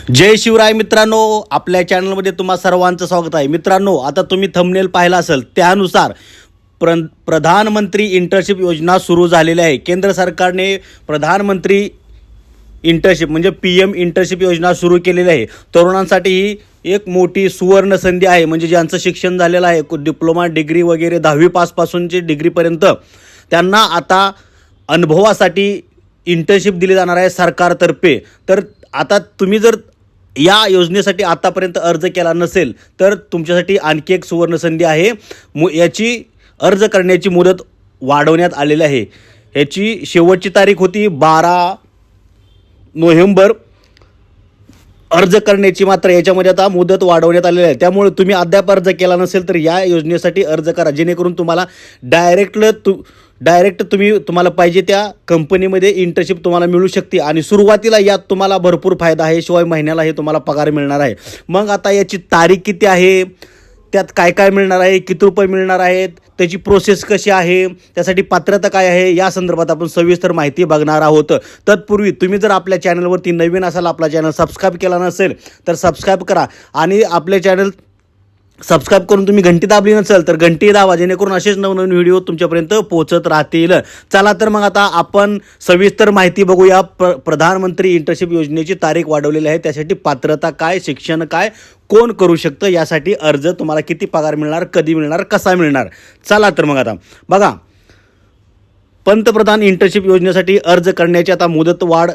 जय शिवराय मित्रांनो, आपल्या चॅनलमध्ये तुम्हा सर्वांचं स्वागत आहे. मित्रांनो, आता तुम्ही थंबनेल पाहिला असेल त्यानुसार प्रधानमंत्री इंटर्नशिप योजना सुरू झालेली आहे. केंद्र सरकारने प्रधानमंत्री इंटर्नशिप म्हणजे PM इंटर्नशिप योजना सुरू केलेली आहे. तरुणांसाठी ही एक मोठी सुवर्ण संधी आहे. म्हणजे ज्यांचं शिक्षण झालेलं आहे, डिप्लोमा डिग्री वगैरे 10वी पासूनची डिग्रीपर्यंत, त्यांना आता अनुभवासाठी इंटर्नशिप दिली जाणार आहे सरकारतर्फे. तर आता तुम्ही जर या योजनेसाठी आतापर्यंत अर्ज केला नसेल तर तुमच्यासाठी आणखी एक सुवर्ण संधी आहे. याची अर्ज करण्याची मुदत वाढवण्यात आलेली आहे. याची शेवटची तारीख होती 12 नोव्हेंबर अर्ज करण्याची, मात्र याच्यामध्ये आता मुदत वाढवण्यात आलेली आहे. त्यामुळे तुम्ही अद्याप अर्ज केला नसेल तर या योजनेसाठी अर्ज करा, जेणेकरून तुम्हाला डायरेक्ट तुम्हाला पाहिजे त्या कंपनीमध्ये इंटर्नशिप तुम्हाला मिळू शकते. आणि सुरुवातीला यात तुम्हाला भरपूर फायदा आहे, शिवाय महिन्याला हे तुम्हाला पगार मिळणार आहे. मग आता याची तारीख किती आहे, त्यात काय काय मिळणार आहे, किती रुपये मिळणार आहेत, त्याची प्रोसेस कशी आहे, त्यासाठी पात्रता काय आहे, या संदर्भात आपण सविस्तर माहिती बघणार आहोत. तत्पूर्वी तुम्ही जर आपल्या चॅनलवरती नवीन असाल, आपला चॅनल सबस्क्राईब केला नसेल तर सबस्क्राईब करा. आणि आपले चॅनल सबस्क्राईब करून तुम्ही घंटी दाबली नसेल तर घंटी दाबा, जेणेकरून असेच नवनवीन व्हिडिओ तुमच्यापर्यंत पोहोचत राहतील. चला तर मग आता आपण सविस्तर माहिती बघूया. प्रधानमंत्री इंटर्नशिप योजनेची तारीख वाढवलेली आहे. त्यासाठी पात्रता काय, शिक्षण काय, कोण करू शकतं, यासाठी अर्ज, तुम्हाला किती पगार मिळणार, कधी मिळणार, कसा मिळणार. चला तर मग आता बघा, पंतप्रधान इंटर्नशिप योजनेसाठी अर्ज करण्याची आता मुदत वाढ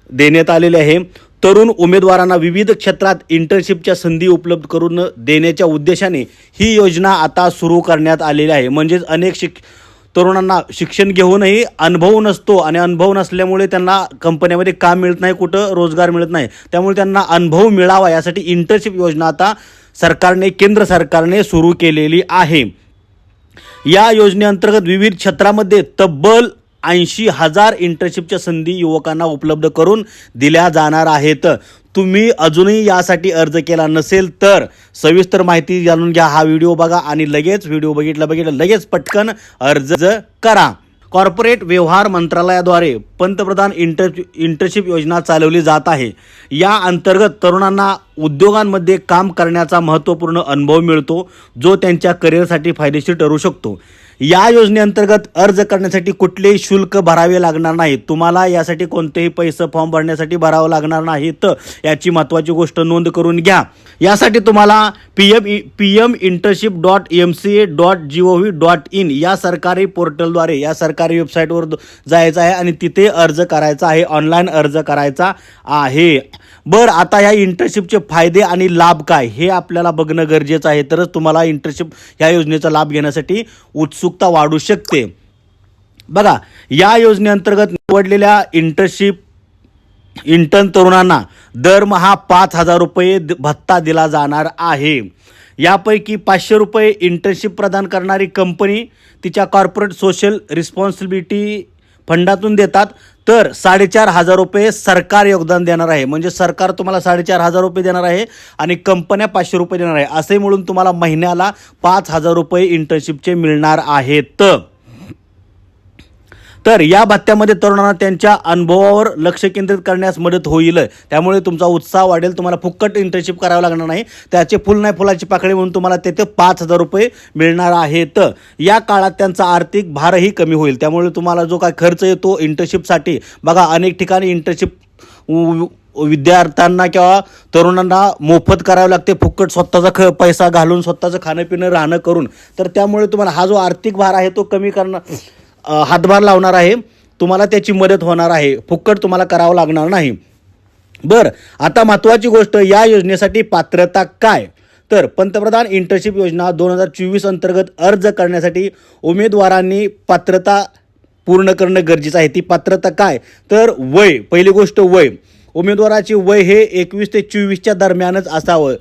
देण्यात आलेली आहे. तरुण उमेदवारांना विविध क्षेत्रात इंटर्नशिपच्या संधी उपलब्ध करून देण्याच्या उद्देशाने ही योजना आता सुरू करण्यात आलेली आहे. म्हणजेच अनेक तरुणांना शिक्षण घेऊनही अनुभव नसतो, आणि अनुभव नसल्यामुळे त्यांना कंपन्यामध्ये काम मिळत नाही, कुठं रोजगार मिळत नाही. त्यामुळे त्यांना अनुभव मिळावा यासाठी इंटर्नशिप योजना आता केंद्र सरकारने सुरू केलेली आहे. या योजनेअंतर्गत विविध क्षेत्रामध्ये तब्बल 80,000 इंटर्नशिपच्या संधी युवकांना उपलब्ध करून दिल्या जाणार आहेत. तुम्ही अजूनही यासाठी अर्ज केला नसेल तर सविस्तर माहिती जाणून घ्या. हा व्हिडिओ बघा आणि लगेच व्हिडिओ बघितलं लगेच पटकन अर्ज करा. कॉर्पोरेट व्यवहार मंत्रालयाद्वारे पंतप्रधान इंटर्नशिप योजना चालवली जात आहे. या अंतर्गत तरुणांना उद्योगांमध्ये काम करण्याचा महत्त्वपूर्ण अनुभव मिळतो, जो त्यांच्या करिअरसाठी फायदेशीर ठरू शकतो. या योजनेअंतर्गत अर्ज करण्यासाठी कुठलेही शुल्क भरावे लागणार नाही. तुम्हाला यासाठी कोणतेही पैसे फॉर्म भरण्यासाठी भरावं लागणार नाही. तर याची महत्त्वाची गोष्ट नोंद करून घ्या. यासाठी तुम्हाला pm.mca.gov.in या सरकारी पोर्टलद्वारे, या सरकारी वेबसाईटवर जायचं आहे आणि तिथे अर्ज करायचा आहे, ऑनलाईन अर्ज करायचा आहे. बरं, आता या इंटर्नशिपचे फायदे आणि लाभ काय हे आपल्याला बघणं गरजेचं आहे. तरच तुम्हाला इंटर्नशिप या योजनेचा लाभ घेण्यासाठी उत्सुकता वाढू शकते. बघा, या योजनेअंतर्गत निवडलेल्या इंटर्न तरुणांना दरमहा 5,000 रुपये भत्ता दिला जाणार आहे. यापैकी 500 रुपये इंटर्नशिप प्रदान करणारी कंपनी तिच्या कॉर्पोरेट सोशल रिस्पॉन्सिबिलिटी फंडातून देतात, तर 4,500 रुपये सरकार योगदान देणार आहे. म्हणजे सरकार तुम्हाला 4,500 रुपये देणार आहे आणि कंपन्या 500 रुपये देणार आहे. असे मिळून तुम्हाला महिन्याला 5,000 रुपये इंटर्नशिपचे मिळणार आहेत. तर या भत्त्यामध्ये तरुणांना त्यांच्या अनुभवावर लक्ष केंद्रित करण्यास मदत होईल. त्यामुळे तुमचा उत्साह वाढेल. तुम्हाला फुकट इंटर्नशिप करावं लागणार नाही. त्याचे फुल नाही फुलाची पाकळी म्हणून तुम्हाला तेथे 5,000 रुपये मिळणार आहेत. या काळात त्यांचा आर्थिक भारही कमी होईल. त्यामुळे तुम्हाला जो काय खर्च येतो इंटर्नशिपसाठी, बघा अनेक ठिकाणी इंटर्नशिप विद्यार्थ्यांना किंवा तरुणांना मोफत करावं लागते, फुकट स्वतःचा पैसा घालून, स्वतःचं खाणं पिणं राहणं करून. तर त्यामुळे तुम्हाला हा जो आर्थिक भार आहे तो कमी करणं, हातभार लावणार आहे. तुम्हाला त्याची मदत होणार आहे. फुकट तुम्हाला करावं लागणार नाही. बरं, आता महत्त्वाची गोष्ट, या योजनेसाठी पात्रता काय. तर पंतप्रधान इंटर्नशिप योजना 2024 अंतर्गत अर्ज करण्यासाठी उमेदवारांनी पात्रता पूर्ण करणं गरजेचं आहे. ती पात्रता काय, तर वय. पहिली गोष्ट वय. उमेदवाराचे वय हे 21 ते 24च्या दरम्यानच असावं.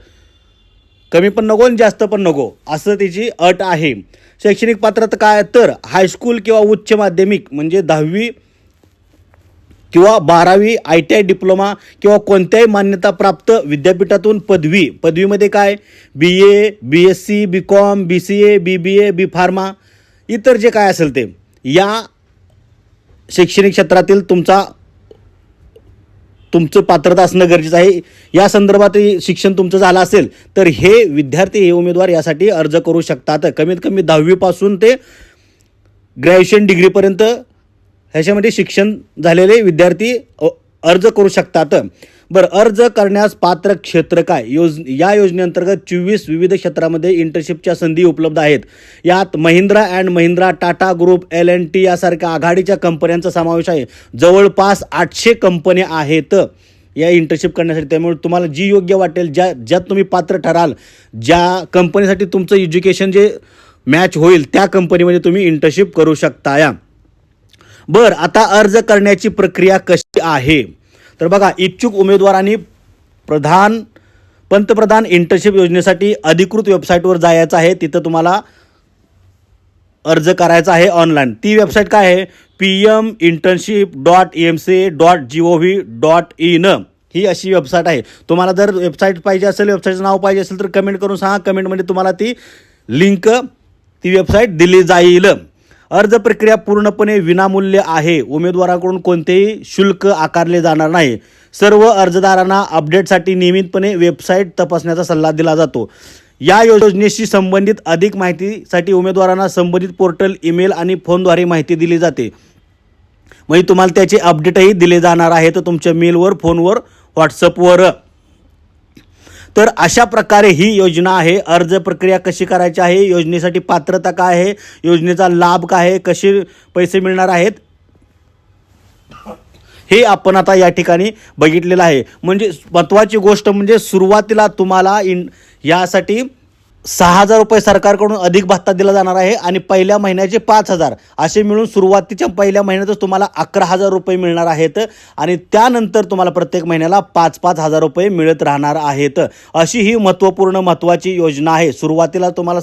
कमी पण नको आणि जास्त पण नको, असं त्याची अट आहे. शैक्षणिक पात्रता काय, तर हायस्कूल किंवा उच्च माध्यमिक म्हणजे 10वी किंवा 12वी, ITI डिप्लोमा किंवा कोणत्याही मान्यताप्राप्त विद्यापीठातून पदवीमध्ये काय BA, BSc, BCom, BCA, BBA, B.Pharma इतर जे काय असेल ते, या शैक्षणिक क्षेत्रातील तुमचा तुमचं पात्रता असणं गरजेचं आहे. या संदर्भात शिक्षण तुमचं झालं असेल तर हे विद्यार्थी, हे उमेदवार यासाठी अर्ज करू शकतात. कमीत कमी 10वी पासून ते ग्रॅज्युएशन डिग्रीपर्यंत ह्याच्यामध्ये शिक्षण झालेले विद्यार्थी अर्ज करू शकतात. बरं, अर्ज करण्यास पात्र क्षेत्र काय? या योजनेअंतर्गत 24 विविध क्षेत्रामध्ये इंटर्नशिपच्या संधी उपलब्ध आहेत. यात Mahindra and Mahindra, Tata group, L&T यासारख्या आघाडीच्या कंपन्यांचा समावेश आहे. जवळपास 800 कंपन्या आहेत या इंटर्नशिप करण्यासाठी. त्यामुळे तुम्हाला जी योग्य वाटेल, ज्यात तुम्ही पात्र ठराल, ज्या कंपनीसाठी तुमचं एज्युकेशन जे मॅच होईल त्या कंपनीमध्ये तुम्ही इंटर्नशिप करू शकता. बरं, आता अर्ज करण्याची प्रक्रिया कशी आहे तर बघा, इच्छुक उमेदवारांनी पंतप्रधान इंटर्नशिप योजनेसाठी अधिकृत वेबसाईटवर जायचं आहे. तिथं तुम्हाला अर्ज करायचा आहे ऑनलाईन. ती वेबसाईट काय आहे? pminternship.emca.gov.in ही अशी वेबसाईट आहे. तुम्हाला जर वेबसाईट पाहिजे असेल, वेबसाईटचं नाव पाहिजे असेल तर कमेंट करून सांगा. कमेंटमध्ये तुम्हाला ती लिंक, ती वेबसाईट दिली जाईल. अर्ज प्रक्रिया पूर्णपणे विनामूल्य आहे. उमेदवाराकडून कोणतेही शुल्क आकारले जाणार नाही. सर्व अर्जदारांना अपडेटसाठी नियमितपणे वेबसाईट तपासण्याचा सल्ला दिला जातो. या योजनेशी संबंधित अधिक माहितीसाठी उमेदवारांना संबंधित पोर्टल, ईमेल आणि फोनद्वारे माहिती दिली जाते. म्हणजे तुम्हाला त्याचे अपडेटही दिले जाणार आहेत तुमच्या मेलवर, फोनवर, व्हॉट्सअपवर. तर अशा प्रकारे ही योजना आहे. अर्ज प्रक्रिया कशी करायची आहे, योजनेसाठी पात्रता काय आहे, योजनेचा लाभ काय आहे, कसे पैसे मिळणार आहेत, हे आपण आता या ठिकाणी बघितलेलं आहे. म्हणजे महत्त्वाची गोष्ट म्हणजे सुरुवातीला तुम्हाला यासाठी 6,000 रुपये सरकारकडून अधिक भत्ता दिला जाणार आहे आणि पहिल्या महिन्याचे 5,000 असे मिळून सुरुवातीच्या पहिल्या महिन्यातच तुम्हाला 11,000 रुपये मिळणार आहेत आणि त्यानंतर तुम्हाला प्रत्येक महिन्याला 5,000 रुपये मिळत राहणार आहेत. अशी ही महत्त्वाची योजना आहे. सुरुवातीला तुम्हाला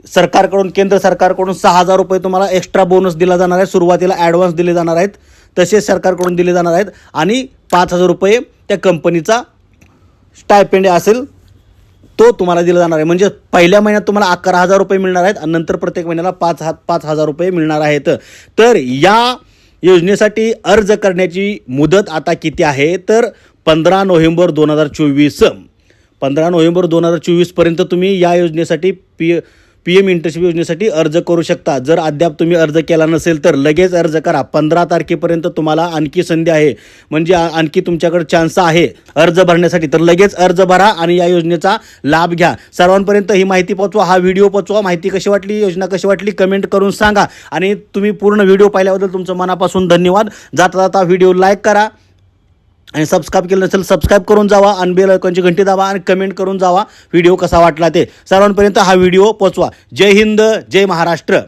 सरकारकडून, केंद्र सरकारकडून 6,000 रुपये तुम्हाला एक्स्ट्रा बोनस दिला जाणार आहे. सुरुवातीला ॲडव्हान्स दिले जाणार आहेत, तसेच सरकारकडून दिले जाणार आहेत आणि 5,000 रुपये त्या कंपनीचा स्टायपेंड असेल तो तुम्हाला दिला जाणार आहे. म्हणजे पहिल्या महिन्यात तुम्हाला 11,000 रुपये मिळणार आहेत आणि नंतर प्रत्येक महिन्याला 5,000 रुपये मिळणार आहेत. तर या योजनेसाठी अर्ज करण्याची मुदत आता किती आहे तर 15 नोव्हेंबर 2024. 15 नोव्हेंबर 2024 पर्यंत तुम्ही या योजनेसाठी PM इंटर्नशिप योजनेसाठी अर्ज करू शकता. जर अद्याप तुम्ही अर्ज केला नसेल तर लगेच अर्ज करा. 15 तारखेपर्यंत तुम्हाला आणखी संधी आहे, म्हणजे आणखी तुमच्याकडे चान्स आहे अर्ज भरण्यासाठी. तर लगेच अर्ज भरा आणि या योजनेचा लाभ घ्या. सर्वांपर्यंत ही माहिती पोहोचवा, हा व्हिडिओ पोहोचवा. माहिती कशी वाटली, योजना कशी वाटली कमेंट करून सांगा. आणि तुम्ही पूर्ण व्हिडिओ पाहिल्याबद्दल तुमचं मनापासून धन्यवाद. जाता जाता व्हिडिओ लाईक करा आणि सबस्क्राईब केलं नसेल सबस्क्राईब करून जावा आणि बेल आयकॉनची घंटी दाबा आणि कमेंट करून जावा व्हिडिओ कसा वाटला ते. सर्वांपर्यंत हा व्हिडिओ पोहोचवा. जय हिंद, जय महाराष्ट्र.